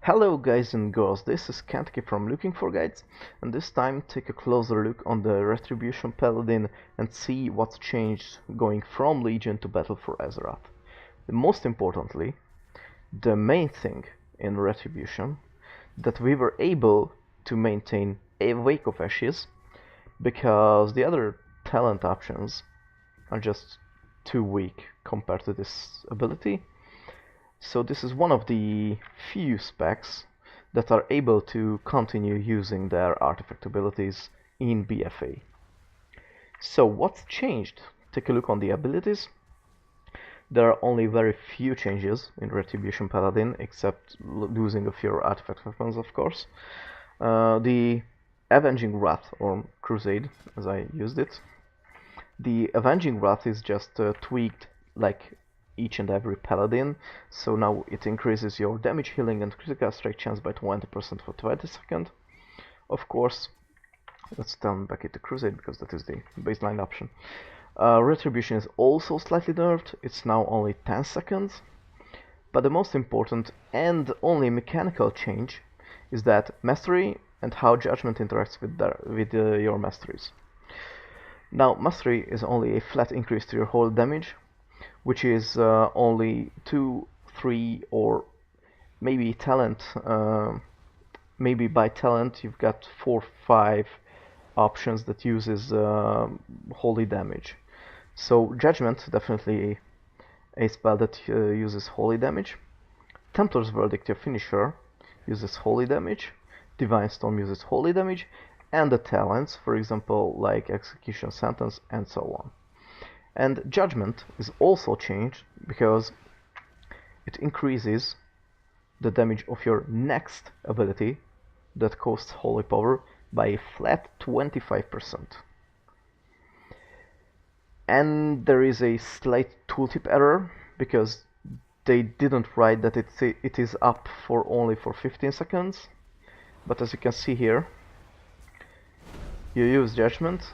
Hello guys and girls, this is Kentucky from Looking for Guides, and this time take a closer look on the Retribution Paladin and see what's changed going from Legion to Battle for Azeroth. Most importantly, the main thing in Retribution, that we were able to maintain a Wake of Ashes because the other talent options are just too weak compared to this ability. So this is one of the few specs that are able to continue using their artifact abilities in BFA. So what's changed? Take a look on the abilities. There are only very few changes in Retribution Paladin, except losing a few artifact weapons, of course. The Avenging Wrath, or Crusade, as I used it. The Avenging Wrath is just tweaked like each and every Paladin, so now it increases your damage, healing and critical strike chance by 20% for 20 seconds. Of course, let's turn back into Crusade because that is the baseline option. Retribution is also slightly nerfed, it's now only 10 seconds. But the most important and only mechanical change is that Mastery and how Judgment interacts with your Masteries. Now, Mastery is only a flat increase to your whole damage, which is only 2, 3, or maybe talent. Maybe by talent you've got 4, 5 options that uses holy damage. So Judgment, definitely a spell that uses holy damage. Templar's Verdict, your finisher, uses holy damage. Divine Storm uses holy damage, and the talents, for example, like Execution Sentence and so on. And Judgment is also changed because it increases the damage of your next ability that costs Holy Power by a flat 25%. And there is a slight tooltip error because they didn't write that it is up for only for 15 seconds. But as you can see here, you use Judgment,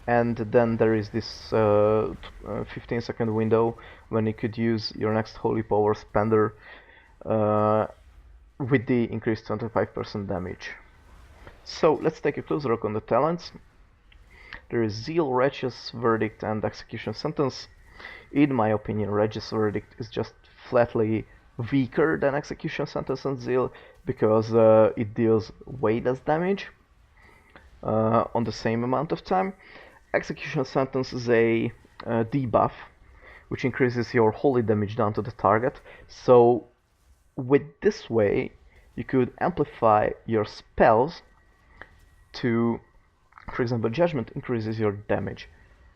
and then there is this 15-second window when you could use your next Holy Power spender with the increased 25% damage. So let's take a closer look on the talents. There is Zeal, Righteous Verdict and Execution Sentence. In my opinion, Righteous Verdict is just flatly weaker than Execution Sentence and Zeal because it deals way less damage on the same amount of time. Execution Sentence is a debuff which increases your holy damage down to the target. So with this way you could amplify your spells to, for example, Judgment increases your damage,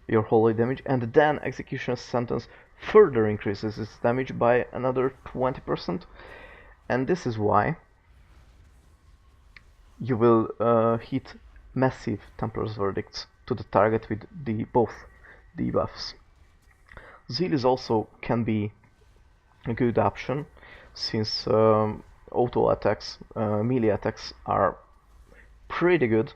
your holy damage, and then Execution Sentence further increases its damage by another 20%. And this is why you will hit massive Templar's Verdicts to the target with both debuffs. Zeal is also can be a good option since auto attacks, melee attacks are pretty good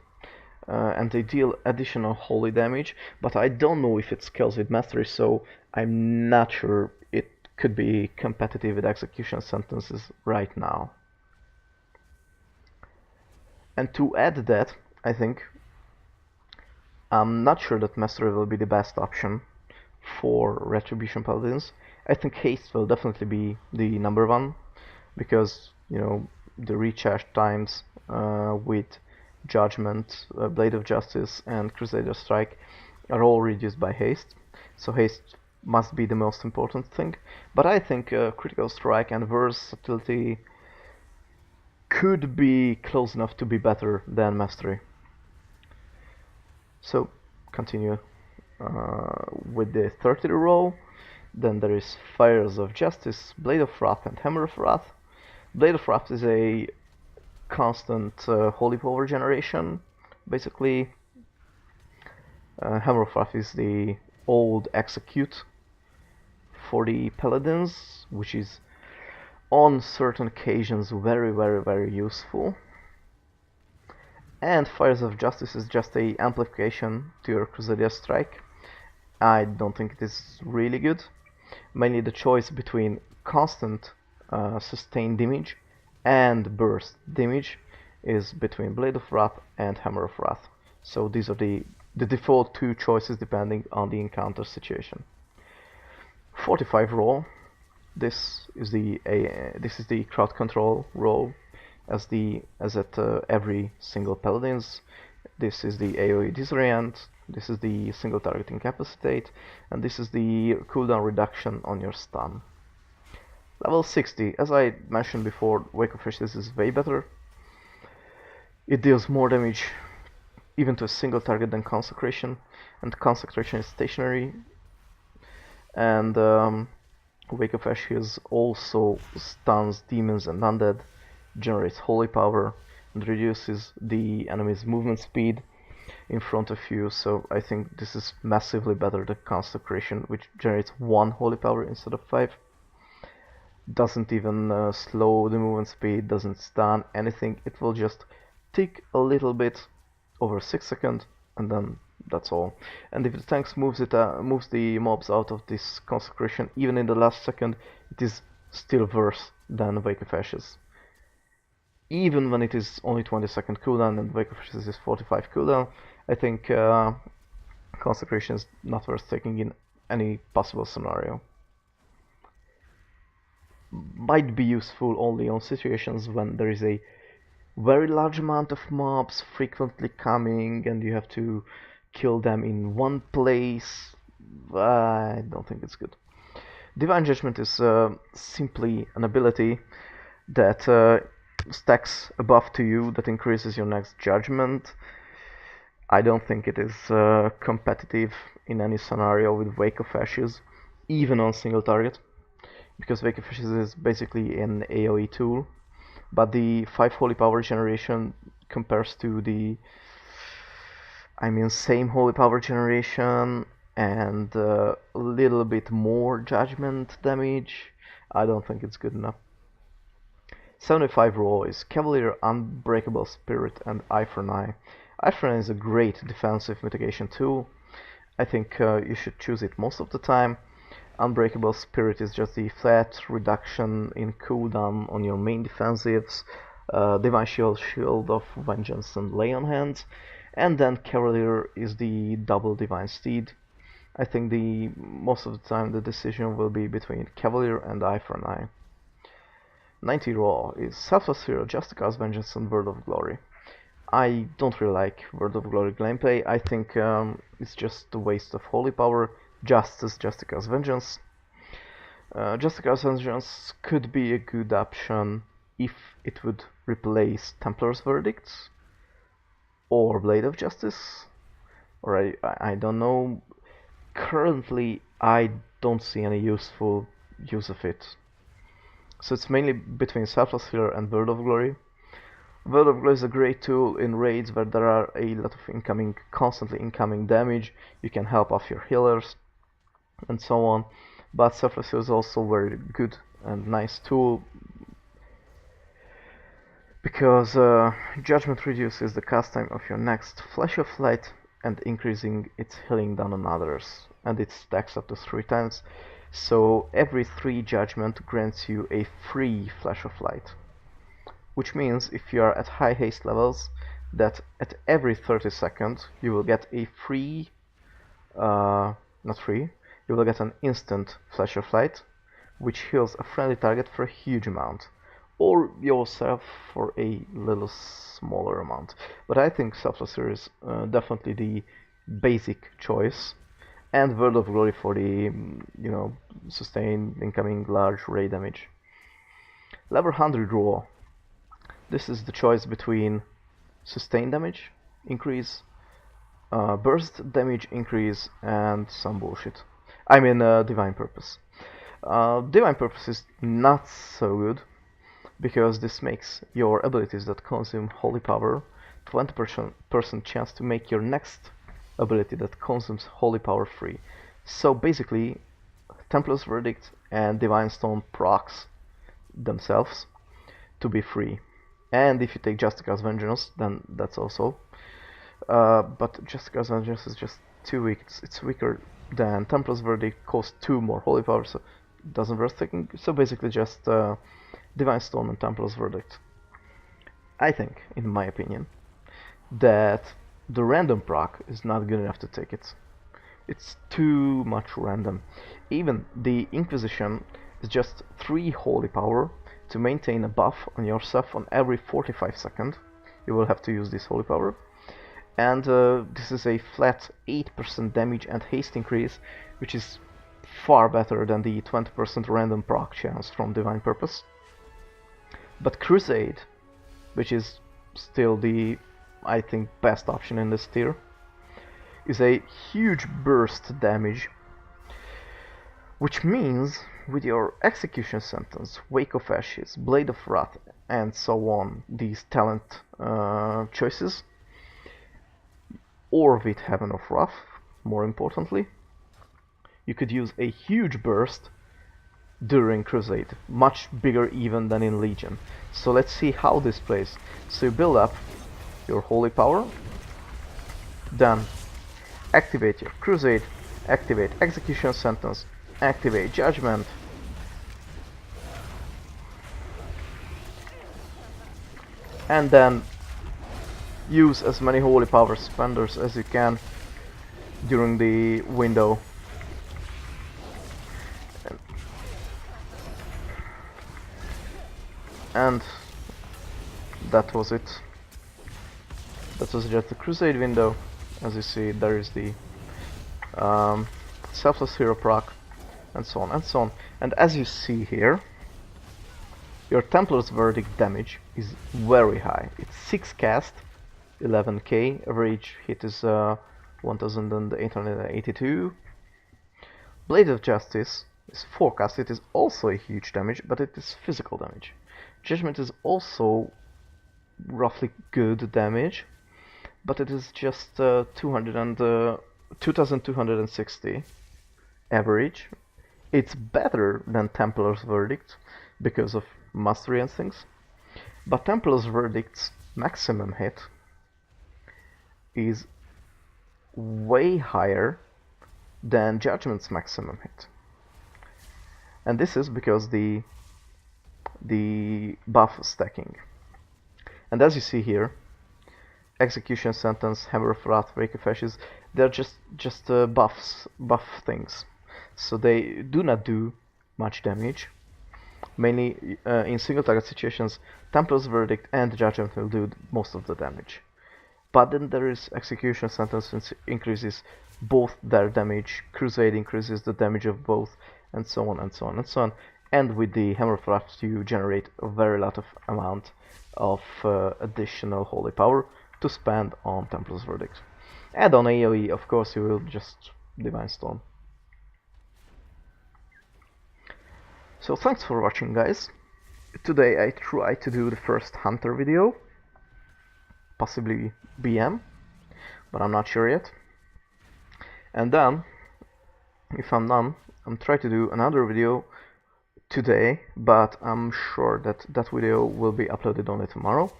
and they deal additional holy damage, but I don't know if it scales with Mastery, so I'm not sure it could be competitive with Execution Sentences right now. And to add that, I think I'm not sure that Mastery will be the best option for Retribution Paladins. I think Haste will definitely be the number one because, you know, the recharge times with Judgment, Blade of Justice and Crusader Strike are all reduced by Haste, so Haste must be the most important thing. But I think Critical Strike and Versatility could be close enough to be better than Mastery. So continue with the 30 row. Then there is Fires of Justice, Blade of Wrath and Hammer of Wrath. Blade of Wrath is a constant holy power generation, basically. Hammer of Wrath is the old execute for the paladins, which is on certain occasions very useful. And Fires of Justice is just a amplification to your Crusader Strike. I don't think it is really good. Mainly the choice between constant sustained damage and burst damage is between Blade of Wrath and Hammer of Wrath. So these are the default two choices depending on the encounter situation. 45 roll. This is the crowd control roll, as at every single Paladin's. This is the AoE disorient. This is the single target incapacitate, and this is the cooldown reduction on your stun. Level 60, as I mentioned before, Wake of Ashes is way better. It deals more damage even to a single target than Consecration, and Consecration is stationary. And Wake of Ashes also stuns demons and undead, generates holy power, and reduces the enemy's movement speed in front of you. So I think this is massively better than Consecration, which generates 1 holy power instead of 5. Doesn't even slow the movement speed, doesn't stun anything. It will just tick a little bit over 6 seconds, and then that's all. And if the tank moves the mobs out of this Consecration even in the last second, it is still worse than Wake of Ashes. Even when it is only 20-second cooldown and Wake of Ashes is 45 cooldown, I think Consecration is not worth taking in any possible scenario. Might be useful only on situations when there is a very large amount of mobs frequently coming and you have to kill them in one place. I don't think it's good. Divine Judgment is simply an ability that stacks a buff to you that increases your next judgment. I don't think it is competitive in any scenario with Wake of Ashes, even on single target, because Wake of Ashes is basically an AoE tool, but the 5 holy power generation compares to the same holy power generation and a little bit more judgment damage. I don't think it's good enough. 75 raw is Cavalier, Unbreakable Spirit, and Eye for an Eye. Eye for an Eye is a great defensive mitigation tool. I think you should choose it most of the time. Unbreakable Spirit is just the flat reduction in cooldown on your main defensives. Divine Shield, Shield of Vengeance, and Lay on Hands. And then Cavalier is the double Divine Steed. I think most of the time the decision will be between Cavalier and Eye for an Eye. 90 raw is Selfless Hero, Justica's Vengeance, and Word of Glory. I don't really like Word of Glory gameplay. I think it's just a waste of holy power, just as Justica's Vengeance. Justica's Vengeance could be a good option if it would replace Templar's Verdicts or Blade of Justice, or I don't know. Currently, I don't see any useful use of it. So it's mainly between Selfless Healer and Word of Glory. Word of Glory is a great tool in raids where there are a lot of constantly incoming damage. You can help off your healers and so on. But Selfless Healer is also a very good and nice tool because Judgment reduces the cast time of your next Flash of Light and increasing its healing down on others, and it stacks up to 3 times. So every 3 judgment grants you a free Flash of Light, which means if you are at high haste levels, that at every 30 seconds you will get a free, not free, you will get an instant Flash of Light, which heals a friendly target for a huge amount, or yourself for a little smaller amount. But I think Selfless Hero is definitely the basic choice, and Word of Glory for the, sustained incoming large ray damage. Level 100 raw. This is the choice between sustained damage increase, burst damage increase, and some bullshit. Divine Purpose. Divine Purpose is not so good, because this makes your abilities that consume holy power 20% chance to make your next ability that consumes holy power free. So basically, Templar's Verdict and Divine Stone procs themselves to be free. And if you take Justica's Vengeance, then that's also. But Justica's Vengeance is just too weak. It's weaker than Templar's Verdict, costs 2 more holy power, so it doesn't worth taking. So basically just Divine Storm and Templar's Verdict. I think, in my opinion, that the random proc is not good enough to take it. It's too much random. Even the Inquisition is just 3 holy power to maintain a buff on yourself on every 45 seconds. You will have to use this holy power. And this is a flat 8% damage and haste increase, which is far better than the 20% random proc chance from Divine Purpose. But Crusade, which is still the, I think, best option in this tier, is a huge burst damage, which means with your Execution Sentence, Wake of Ashes, Blade of Wrath, and so on, these talent choices, or with Heaven of Wrath, more importantly, you could use a huge burst during Crusade, much bigger even than in Legion. So let's see how this plays. So you build up your holy power, then activate your Crusade, activate Execution Sentence, activate Judgment, and then use as many holy power spenders as you can during the window. And that was it. That was just the Crusade window. As you see, there is the Selfless Hero proc, and so on and so on. And as you see here, your Templar's Verdict damage is very high. It's 6 cast, 11k, average hit is 1882. Blade of Justice is 4 cast, it is also a huge damage, but it is physical damage. Judgment is also roughly good damage, but it is just 2260 average. It's better than Templar's Verdict because of mastery and things, but Templar's Verdict's maximum hit is way higher than Judgment's maximum hit. And this is because the buff stacking. And as you see here, Execution Sentence, Hammer of Wrath, Wake of Ashes, they're just buff things. So they do not do much damage. Mainly in single target situations, Templar's Verdict and Judgment will do most of the damage. But then there is Execution Sentence, which increases both their damage, Crusade increases the damage of both, and so on and so on and so on. And with the Hammer of Wrath you generate a very lot of amount of additional holy power to spend on Templar's Verdict. And on AoE, of course, you will just Divine Storm. So thanks for watching, guys. Today I tried to do the first Hunter video, possibly BM, but I'm not sure yet. And then, if I'm done, I'm trying to do another video today, but I'm sure that that video will be uploaded only tomorrow.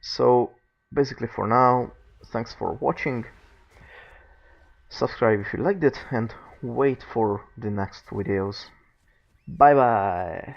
So basically for now, thanks for watching, subscribe if you liked it, and wait for the next videos. Bye bye!